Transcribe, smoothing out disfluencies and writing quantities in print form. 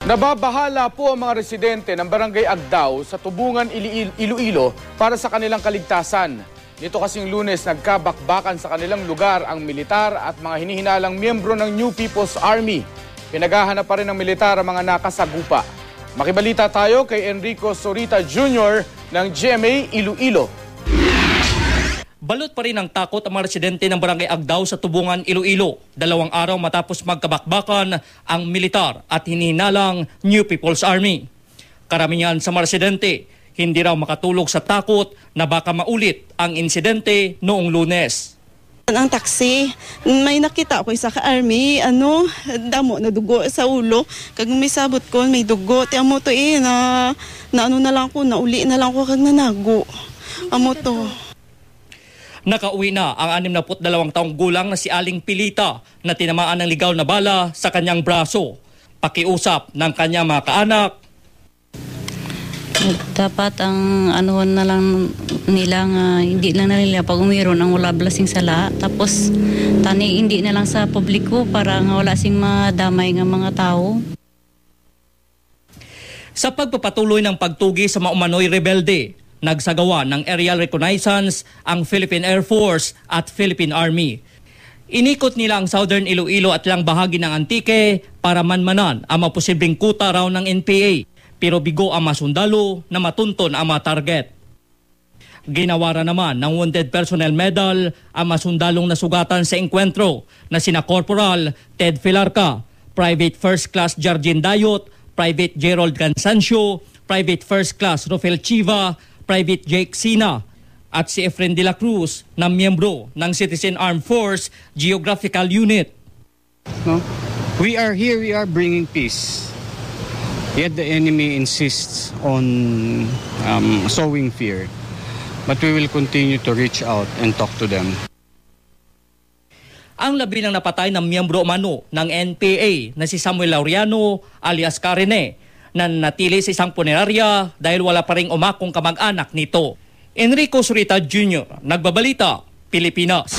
Nababahala po ang mga residente ng Barangay Agdao sa Tubungan, Iloilo para sa kanilang kaligtasan. Nito kasing Lunes, nagkabakbakan sa kanilang lugar ang militar at mga hinihinalang miyembro ng New People's Army. Pinaghahanap pa rin ng militar ang mga nakasagupa. Makibalita tayo kay Enrico Sorita Jr. ng GMA Iloilo. Balot pa rin ang takot ang mga residente ng Barangay Agdao sa Tubungan, Iloilo. 2 araw matapos magkabakbakan ang militar at hinihinalang New People's Army. Karamihan sa mga residente hindi raw makatulog sa takot na baka maulit ang insidente noong Lunes. Ang taxi, may nakita ako isa ka-army, damo na dugo sa ulo. Kag may sabot ko, may dugo. Amo to na ano na lang ko, nauli na lang ko kag nanago. Amo to. Nakauwi na ang 62 taong gulang na si Aling Pilita na tinamaan ng ligaw na bala sa kanyang braso. Pakiusap ng kanyang mga kaanak. Dapat ang anuhan na lang nila nga hindi lang na nila pag umiron ang wala blasing sala. Tapos tani hindi na lang sa publiko para nga wala sing madamay nga mga tao. Sa pagpapatuloy ng pagtugi sa mga umano'y rebelde, nagsagawa ng aerial reconnaissance ang Philippine Air Force at Philippine Army. Inikot nila ang Southern Iloilo at ilang bahagi ng Antique para manmanan ang mga posibleng kuta raw ng NPA, pero bigo ang mga sundalo na matunton ang mga target. Ginawara naman ng Wounded Personnel Medal ang mga sundalong nasugatan sa engkwentro na sina Corporal Ted Filarca, Private First Class Jargin Dayot, Private Gerald Cansancio, Private First Class Rafael Chiva, Private Jake Sina at si Efren de la Cruz na miyembro ng Citizen Armed Force Geographical Unit. No? We are here, we are bringing peace. Yet the enemy insists on sowing fear. But we will continue to reach out and talk to them. Ang labi ng napatay ng miyembro umano ng NPA na si Samuel Laureano alias Karine na natili sa isang punerarya dahil wala pa ring umakong kamag-anak nito. Enrico Sorita Jr., Nagbabalita, Pilipinas.